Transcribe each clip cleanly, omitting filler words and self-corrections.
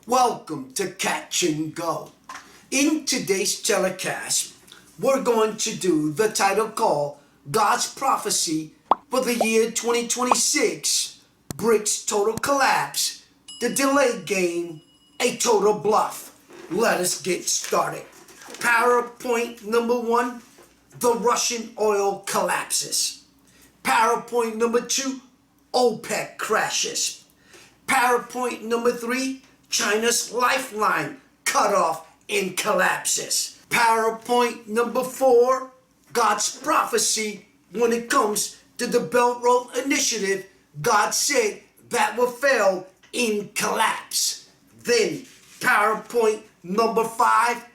Welcome to Catch and Go. In today's telecast, we're going to do the title called God's Prophecy for the year 2026, BRICS Total Collapse, the Delay Game, a Total Bluff. Let us get started. PowerPoint number 1, the Russian oil collapses. PowerPoint number 2, OPEC crashes. PowerPoint number 3, China's Lifeline cut off and collapses. PowerPoint number 4, God's prophecy when it comes to the Belt Road Initiative. God said that will fail in collapse. Then PowerPoint number 5,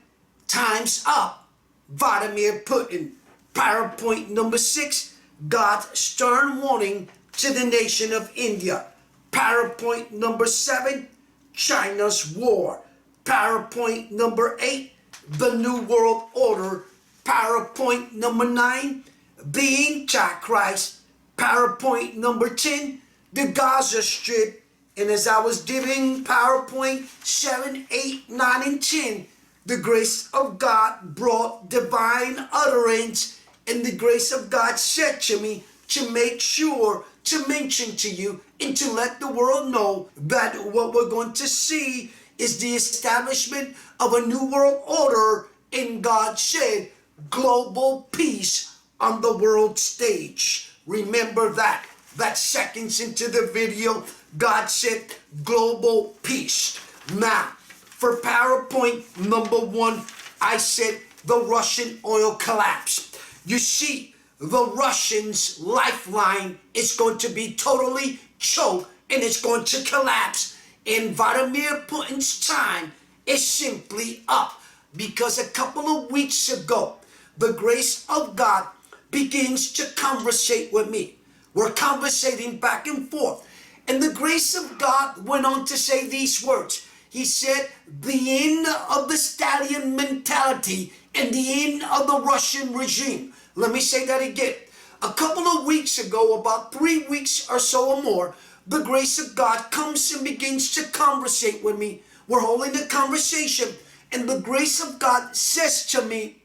time's up, Vladimir Putin. PowerPoint number 6, God's stern warning to the nation of India. PowerPoint number 7, China's war. PowerPoint number 8, the New World Order. PowerPoint number 9, the Antichrist. PowerPoint number 10, the Gaza Strip. And as I was giving PowerPoint 7, 8, 9, and 10, the grace of God brought divine utterance, and the grace of God said to me to make sure to mention to you and to let the world know that what we're going to see is the establishment of a new world order, and God said global peace on the world stage. Remember that seconds into the video, God said global peace. Now, for PowerPoint number 1, I said the Russian oil collapse. You see, the Russians' lifeline is going to be totally choked and it's going to collapse. And Vladimir Putin's time is simply up, because a couple of weeks ago, the grace of God begins to conversate with me. We're conversating back and forth. And the grace of God went on to say these words. He said, the end of the Stalin mentality and the end of the Russian regime. Let me say that again. A couple of weeks ago, about 3 weeks or so or more, the grace of God comes and begins to conversate with me. We're holding a conversation, and the grace of God says to me,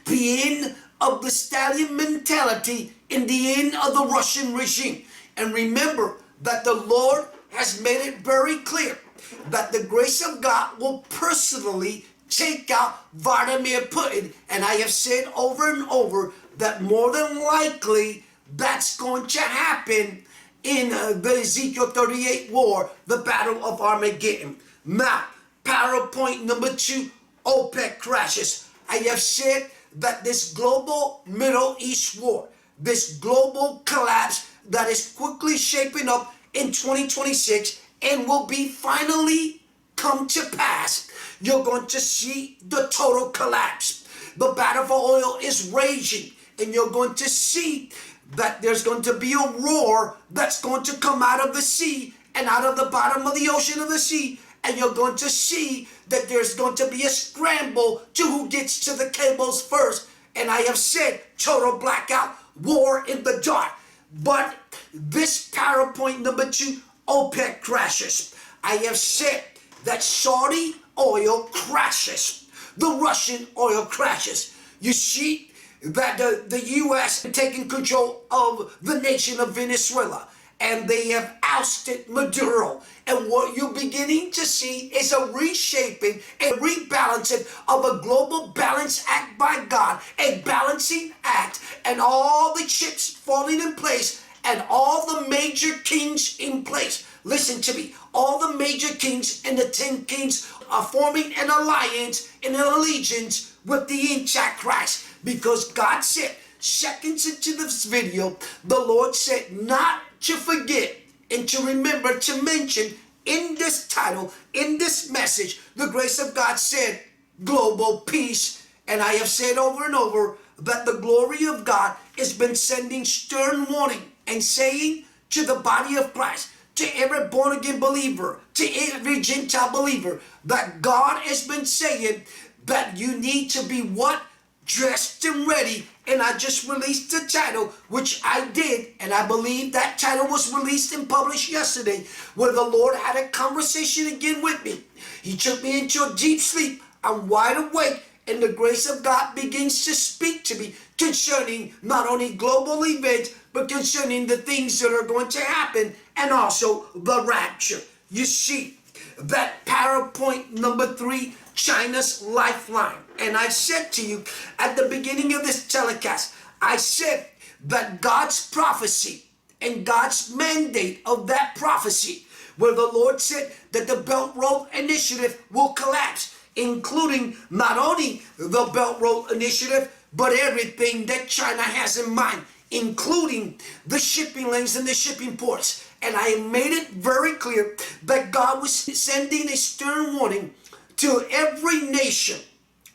the end of the Stalin mentality and the end of the Russian regime. And remember that the Lord has made it very clear that the grace of God will personally take out Vladimir Putin. And I have said over and over that more than likely that's going to happen in the Ezekiel 38 war, the Battle of Armageddon. Now, PowerPoint number 2, OPEC crashes. I have said that this global Middle East war, this global collapse that is quickly shaping up in 2026 and will be finally come to pass, you're going to see the total collapse. The battle for oil is raging, and you're going to see that there's going to be a roar that's going to come out of the sea and out of the bottom of the ocean of the sea, and you're going to see that there's going to be a scramble to who gets to the cables first. And I have said total blackout, war in the dark. But this PowerPoint number 2, OPEC crashes. I have said that Saudi oil crashes. The Russian oil crashes. You see that the U.S. has taken control of the nation of Venezuela, and they have ousted Maduro. And what you're beginning to see is a reshaping and rebalancing of a global balance act by God, a balancing act, and all the chips falling in place and all the major kings in place. Listen to me. All the major kings and the 10 kings are forming an alliance and an allegiance with the Antichrist, because God said, seconds into this video, the Lord said not to forget and to remember to mention in this title, in this message, the grace of God said global peace. And I have said over and over that the glory of God has been sending stern warning and saying to the body of Christ, to every born again believer, to every Gentile believer, that God has been saying that you need to be what? Dressed and ready and I just released the title, which I did, and I believe that title was released and published yesterday, where the Lord had a conversation again with me. He took me into a deep sleep. I'm wide awake, and the grace of God begins to speak to me concerning not only global events, but concerning the things that are going to happen, and also the rapture. You see, that PowerPoint number 3, China's Lifeline. And I said to you at the beginning of this telecast, I said that God's prophecy and God's mandate of that prophecy, where the Lord said that the Belt Road Initiative will collapse, including not only the Belt Road Initiative, but everything that China has in mind, including the shipping lanes and the shipping ports. And I made it very clear that God was sending a stern warning to every nation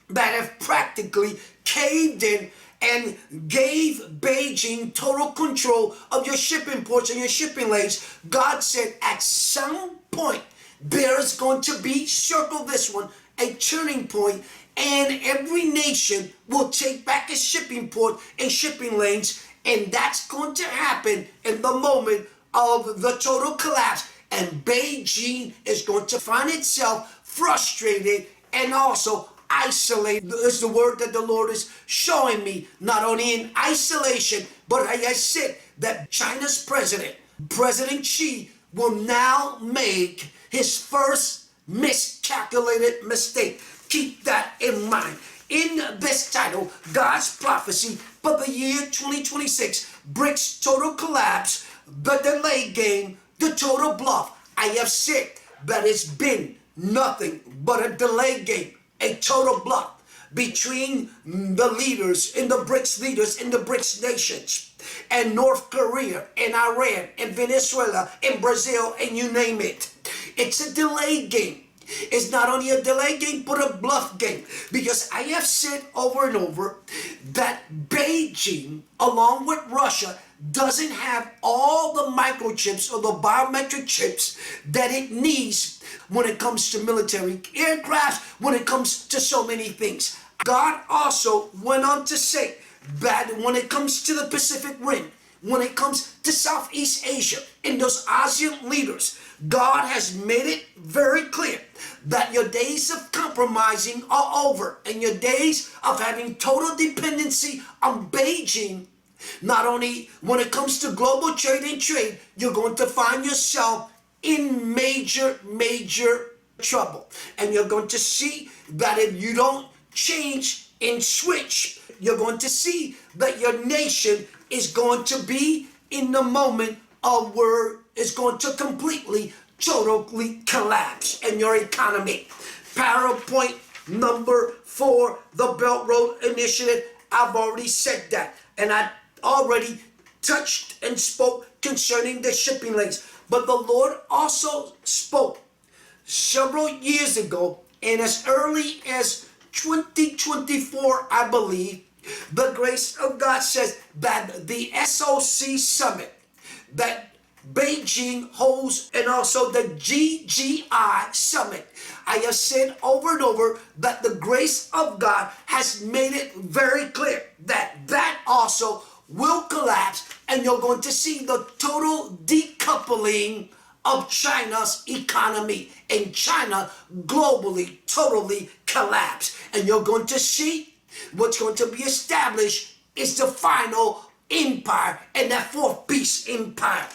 that have practically caved in and gave Beijing total control of your shipping ports and your shipping lanes. God said at some point there's going to be, circle this one, a turning point, and every nation will take back its shipping port and shipping lanes, and that's going to happen in the moment of the total collapse, and Beijing is going to find itself frustrated and also isolated. Is the word that the Lord is showing me, not only in isolation, but I said that China's President Xi, will now make his first miscalculated mistake. Keep that in mind. In this title, God's prophecy for the year 2026, BRICS total collapse, the delay game, the total bluff. I have said that it's been nothing but a delay game, a total bluff between the leaders and the BRICS leaders in the BRICS nations, and North Korea and Iran and Venezuela and Brazil and you name it. It's a delay game. It's not only a delay game, but a bluff game. Because I have said over and over that Beijing, along with Russia, doesn't have all the microchips or the biometric chips that it needs when it comes to military aircraft, when it comes to so many things. God also went on to say that when it comes to the Pacific Rim, when it comes to Southeast Asia and those ASEAN leaders, God has made it very clear that your days of compromising are over, and your days of having total dependency on Beijing, not only when it comes to global trade, you're going to find yourself in major trouble. And you're going to see that if you don't change and switch, you're going to see that your nation is going to be in the moment of where it's going to completely, totally collapse in your economy. PowerPoint number 4, the Belt Road Initiative. I've already said that, and I already touched and spoke concerning the shipping lanes. But the Lord also spoke several years ago, and as early as 2024, I believe, the grace of God says that the SOC summit that Beijing holds, and also the GGI summit, I have said over and over that the grace of God has made it very clear that that also will collapse, and you're going to see the total decoupling of China's economy, and China globally totally collapse. And you're going to see what's going to be established is the final empire, and that fourth beast empire.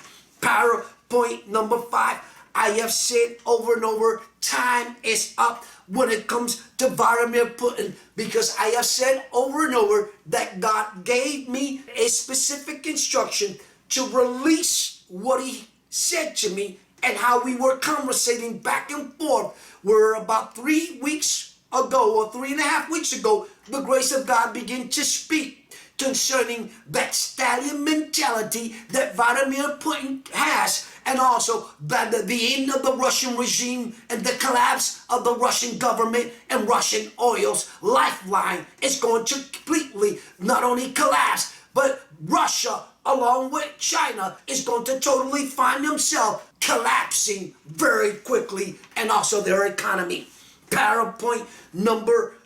PowerPoint number 5. I have said over and over, time is up when it comes to Vladimir Putin, because I have said over and over that God gave me a specific instruction to release what he said to me, and how we were conversating back and forth. Where about 3 weeks ago, or 3.5 weeks ago, the grace of God began to speak concerning that stallion mentality that Vladimir Putin has, and also that the end of the Russian regime and the collapse of the Russian government and Russian oil's lifeline is going to completely not only collapse, but Russia along with China is going to totally find themselves collapsing very quickly, and also their economy. PowerPoint number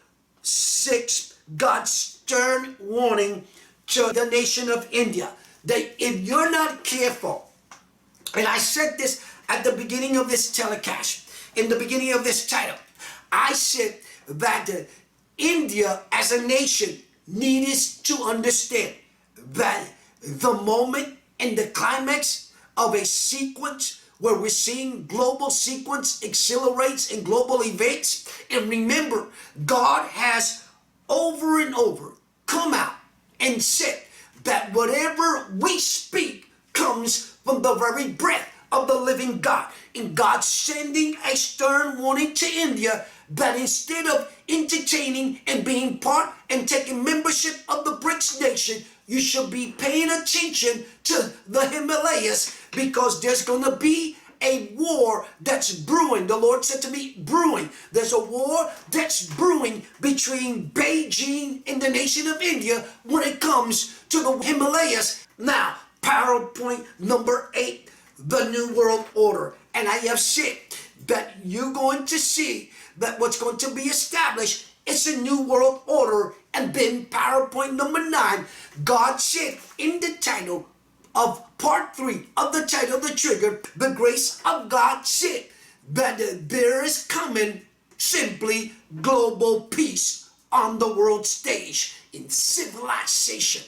6, God's stern warning to the nation of India that if you're not careful, and I said this at the beginning of this telecast, in the beginning of this title, I said that India as a nation needs to understand that the moment and the climax of a sequence where we're seeing global sequence accelerates in global events. And remember, God has over and over come out and said that whatever we speak comes from the very breath of the living God. And God's sending a stern warning to India that instead of entertaining and being part and taking membership of the BRICS nation, you should be paying attention to the Himalayas, because there's going to be a war that's brewing. The Lord said to me, brewing. There's a war that's brewing between Beijing and the nation of India when it comes to the Himalayas. Now, PowerPoint number 8, the New World Order. And I have said that you're going to see that what's going to be established is a New World Order. And then PowerPoint number 9, God said in the title of part 3 of the title, The Trigger, the grace of God said that there is coming simply global peace on the world stage in civilization.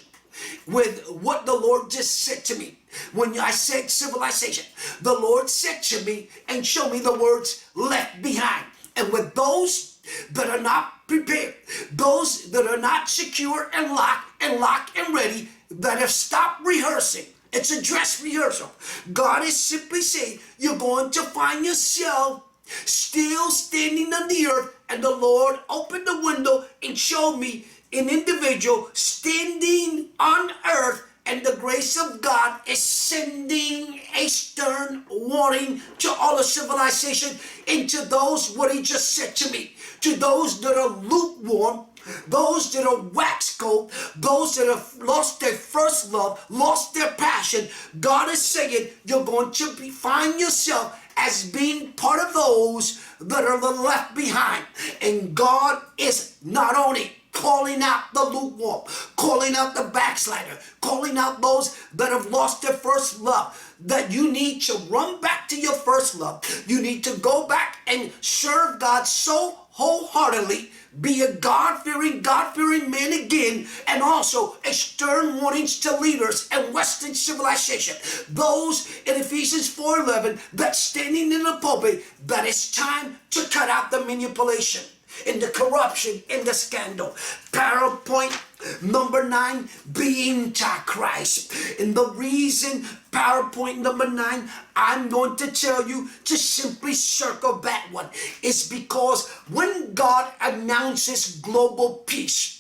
With what the Lord just said to me, when I said civilization, the Lord said to me and showed me the words left behind. And with those that are not prepared, those that are not secure and locked and ready, that have stopped rehearsing, it's a dress rehearsal. God is simply saying you're going to find yourself still standing on the earth. And the Lord opened the window and showed me an individual standing on earth, and the grace of God is sending a stern warning to all of civilization, and to those, what he just said to me, to those that are lukewarm, those that are wax cold, those that have lost their first love, lost their passion. God is saying you're going to find yourself as being part of those that are the left behind. And God is not only calling out the lukewarm, calling out the backslider, calling out those that have lost their first love, that you need to run back to your first love. You need to go back and serve God so wholeheartedly, be a God-fearing man again, and also a stern warnings to leaders and Western civilization. Those in Ephesians 4:11 that's standing in the pulpit, that it's time to cut out the manipulation and the corruption and the scandal. PowerPoint number 9, the Antichrist. And the reason, PowerPoint number 9, I'm going to tell you to simply circle that one, is because when God announces global peace,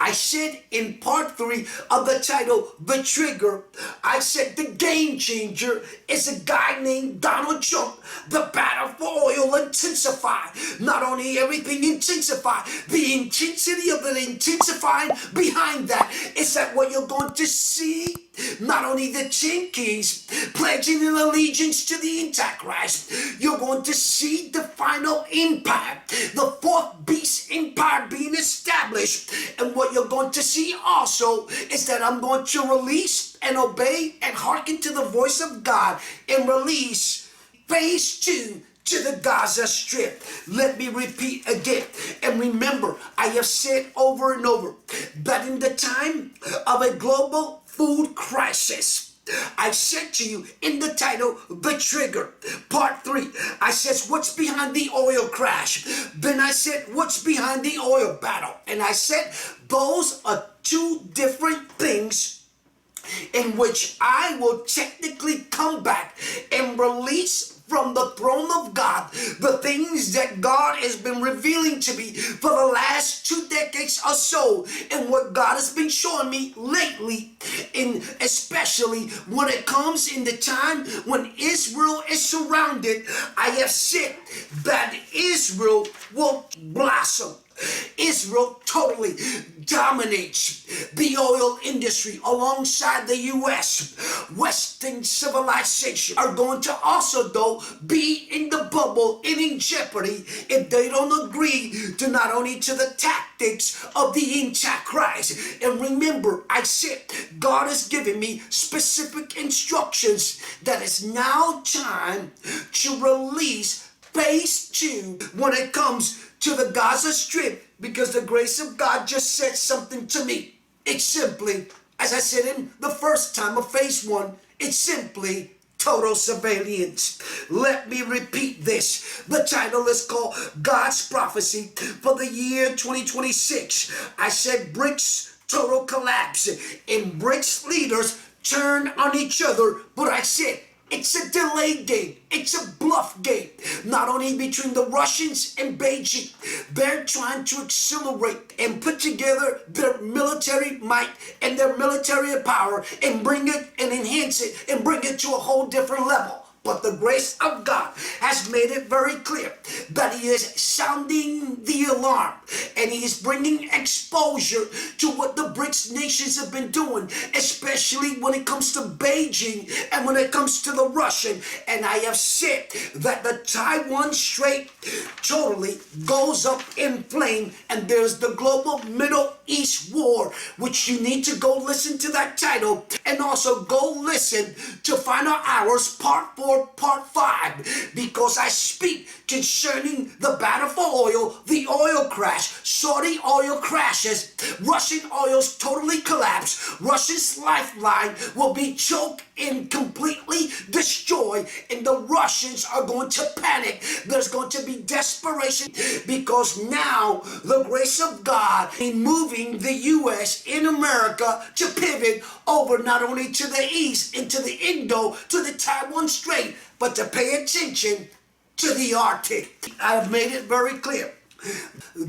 I said in part 3 of the title, The Trigger, I said the game changer is a guy named Donald Trump. The battle for oil intensified. Not only everything intensified, the intensity of the intensifying behind that is that what you're going to see, not only the 10 kings pledging an allegiance to the Antichrist, you're going to see the final empire, the fourth beast empire being established. And what you're going to see also is that I'm going to release and obey and hearken to the voice of God and release phase 2 to the Gaza Strip. Let me repeat again. And remember, I have said over and over that in the time of a global food crisis, I said to you in the title, The Trigger, part 3, I said, what's behind the oil crash? Then I said, what's behind the oil battle? And I said, those are 2 different things in which I will technically come back and release from the throne of God the things that God has been revealing to me for the last 2 decades or so, and what God has been showing me lately, and especially when it comes in the time when Israel is surrounded. I have said that Israel will blossom. Israel totally dominates the oil industry alongside the U.S. Western civilization are going to also, though, be in the bubble and in jeopardy if they don't agree to not only to the tactics of the Antichrist. And remember, I said God has given me specific instructions that it's now time to release phase 2 when it comes to the Gaza Strip, because the grace of God just said something to me. It's simply, as I said in the first time of phase 1, it's simply total surveillance. Let me repeat this. The title is called God's Prophecy for the year 2026. I said BRICS total collapse, and BRICS leaders turn on each other, but I said it's a delay game. It's a bluff game. Not only between the Russians and Beijing. They're trying to accelerate and put together their military might and their military power and bring it and enhance it and bring it to a whole different level. But the grace of God has made it very clear that He is sounding the alarm and He is bringing exposure to what the BRICS nations have been doing, especially when it comes to Beijing and when it comes to the Russian. And I have said that the Taiwan Strait totally goes up in flame, and there's the global Middle East war, which you need to go listen to that title, and also go listen to Final Hours Part 4, Part 5, because I speak concerning the battle for oil, the oil crash, Saudi oil crashes, Russian oils totally collapse, Russia's lifeline will be choked and completely destroyed, and the Russians are going to panic. There's going to be desperation, because now the grace of God is moving the U.S. in America to pivot over not only to the east, into the Indo, to the Taiwan Strait, but to pay attention to the Arctic. I have made it very clear.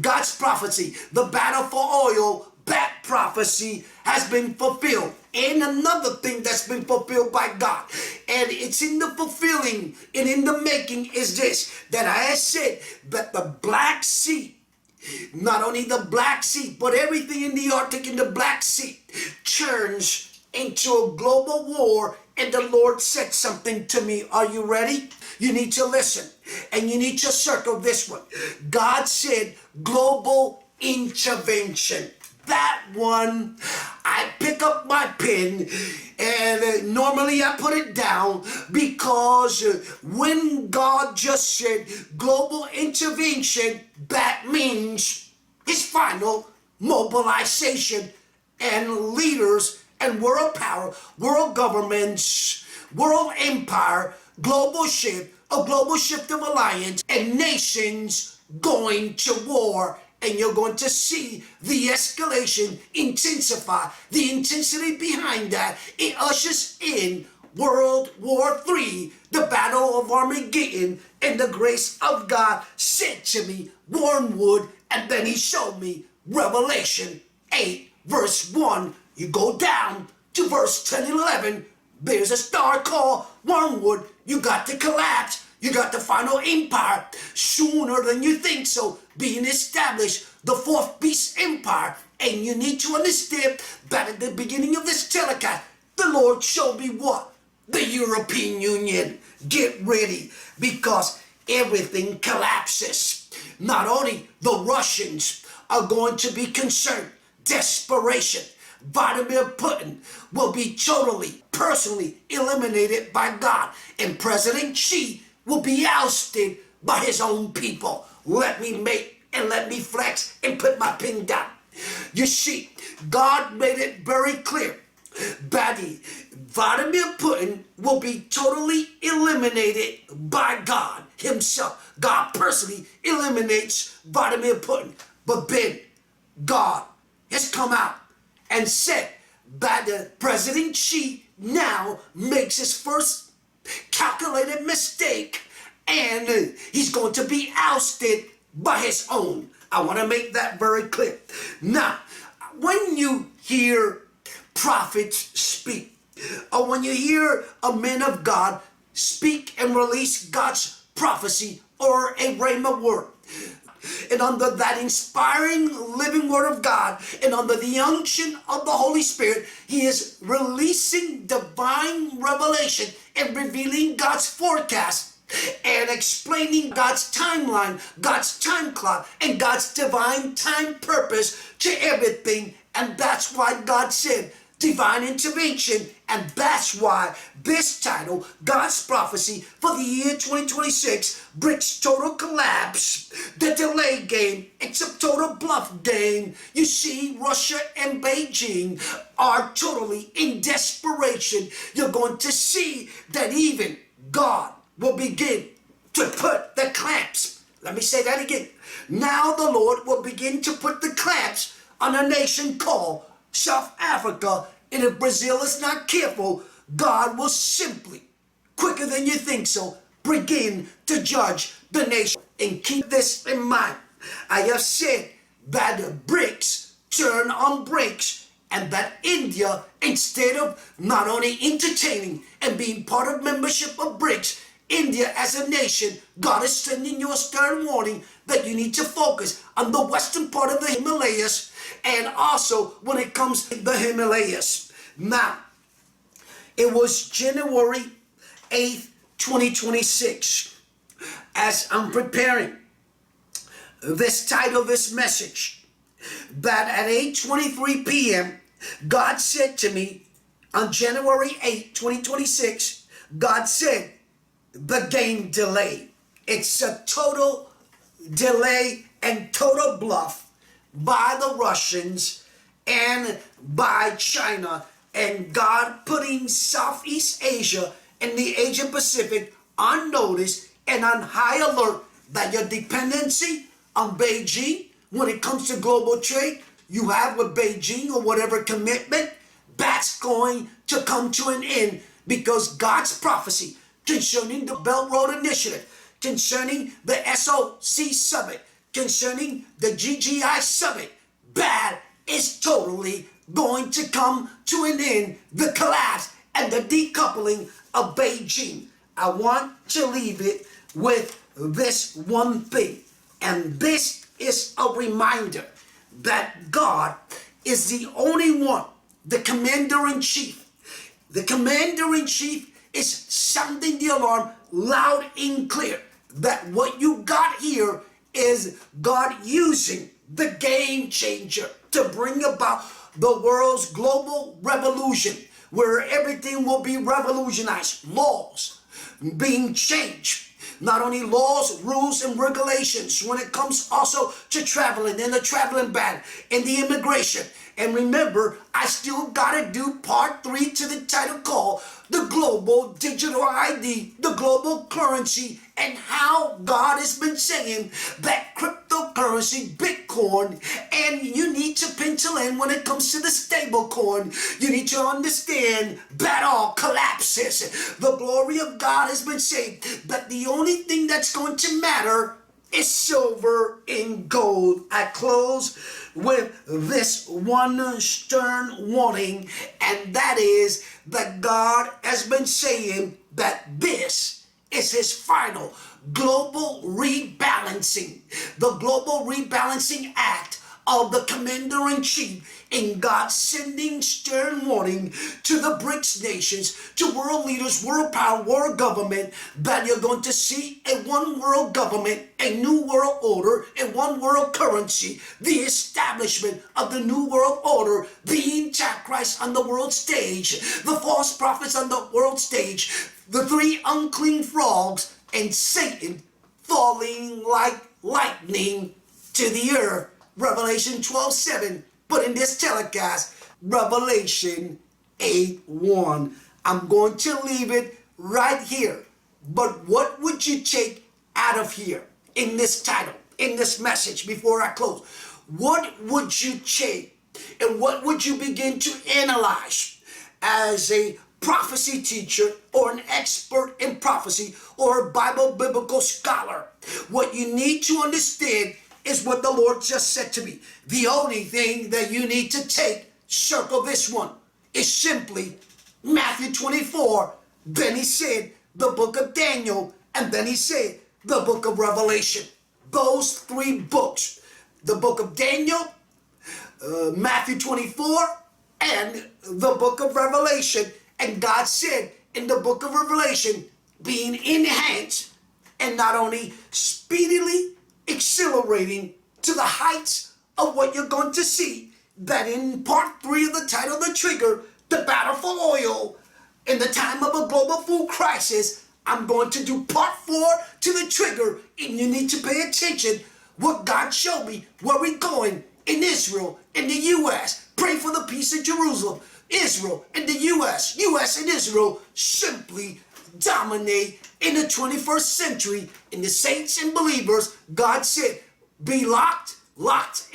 God's prophecy, the battle for oil, that prophecy has been fulfilled. And another thing that's been fulfilled by God, and it's in the fulfilling and in the making, is this, that I have said that the Black Sea, not only the Black Sea, but everything in the Arctic and the Black Sea turns into a global war. And the Lord said something to me. Are you ready? You need to listen, and you need to circle this one. God said global intervention. That one, I pick up my pen, and normally I put it down, because when God just said global intervention, that means His final mobilization, and leaders and world power, world governments, world empire, global shift, a global shift of alliance, and nations going to war. And you're going to see the escalation intensify, the intensity behind that. It ushers in World War III, the Battle of Armageddon, and the grace of God said to me, Wormwood, and then He showed me Revelation 8, verse 1. You go down to verse 10 and 11, there's a star called Wormwood. You got to collapse. You got the final empire sooner than you think so being established, the fourth beast empire. And you need to understand that at the beginning of this telecast, the Lord showed me what? The European Union. Get ready, because everything collapses. Not only the Russians are going to be concerned, desperation. Vladimir Putin will be totally, personally eliminated by God, and President Xi will be ousted by his own people. Let me make and let me flex and put my pen down. You see, God made it very clear that Vladimir Putin will be totally eliminated by God Himself. God personally eliminates Vladimir Putin. But then God has come out and said that President Xi now makes his first calculated mistake, and he's going to be ousted by his own. I want to make that very clear. Now, when you hear prophets speak, or when you hear a man of God speak and release God's prophecy or a rhema word, and under that inspiring living word of God, and under the unction of the Holy Spirit, he is releasing divine revelation and revealing God's forecast and explaining God's timeline, God's time clock, and God's divine time purpose to everything. And that's why God said divine intervention, and that's why this title, God's Prophecy for the year 2026, BRICS total collapse, the delay game, it's a total bluff game. You see, Russia and Beijing are totally in desperation. You're going to see that even God will begin to put the clamps. Let me say that again. Now the Lord will begin to put the clamps on a nation called South Africa, and if Brazil is not careful, God will simply, quicker than you think so, begin to judge the nation. And keep this in mind. I have said that the BRICS turn on BRICS, and that India, instead of not only entertaining and being part of membership of BRICS, India as a nation, God is sending you a stern warning that you need to focus on the western part of the Himalayas, and also when it comes to the Himalayas. Now, it was January 8th, 2026, as I'm preparing this title, this message, that at 8:23 p.m., God said to me on January 8th, 2026, God said, the game delay. It's a total delay and total bluff by the Russians and by China, and God putting Southeast Asia and the Asia Pacific on notice and on high alert that your dependency on Beijing when it comes to global trade you have with Beijing, or whatever commitment, that's going to come to an end, because God's prophecy concerning the Belt Road Initiative, concerning the SOC Summit, concerning the GGI Summit, that is totally going to come to an end, the collapse and the decoupling of Beijing. I want to leave it with this one thing, and this is a reminder that God is the only one, the commander-in-chief. The commander-in-chief is sounding the alarm loud and clear that what you got here is God using the game changer to bring about the world's global revolution, where everything will be revolutionized. Laws being changed. Not only laws, rules, and regulations when it comes also to traveling and the traveling ban and the immigration. And remember, I still gotta do part 3 to the title called the global digital ID, the global currency, and how God has been saying that cryptocurrency, Bitcoin, and you need to pencil in when it comes to the stable coin, you need to understand that all collapses. The glory of God has been saying that the only thing that's going to matter is silver and gold. I close with this one stern warning, and that is that God has been saying that this is his final global rebalancing, the global rebalancing act of the commander-in-chief, in God sending stern warning to the BRICS nations, to world leaders, world power, world government, that you're going to see a one world government, a new world order, a one world currency, the establishment of the new world order, the Antichrist on the world stage, the false prophets on the world stage, the 3 unclean frogs, and Satan falling like lightning to the earth. Revelation 12:7, but in this telecast, Revelation 8:1. I'm going to leave it right here. But what would you take out of here in this title, in this message, before I close? What would you take, and what would you begin to analyze as a prophecy teacher or an expert in prophecy or a Bible biblical scholar? What you need to understand is what the Lord just said to me. The only thing that you need to take, circle this one, is simply Matthew 24. Then he said the book of Daniel, and then he said the book of Revelation. those three books, the book of Daniel, Matthew 24, and the book of Revelation. And God said in the book of Revelation, being enhanced and not only speedily accelerating to the heights of what you're going to see, that in part 3 of the title, The Trigger, the battle for oil, in the time of a global food crisis, I'm going to do part 4 to The Trigger, and you need to pay attention what God showed me, where we're going in Israel, in the U.S. Pray for the peace of Jerusalem. Israel and the U.S. and Israel simply dominate in the 21st century. In the saints and believers, God said, be locked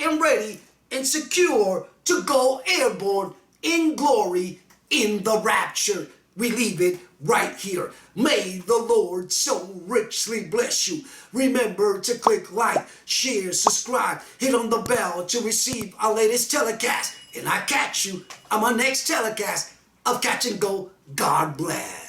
and ready and secure to go airborne in glory in the rapture. We leave it right here. May the Lord so richly bless you. Remember to click like, share, subscribe, hit on the bell to receive our latest telecast. And I catch you on my next telecast of Catch and Go. God bless.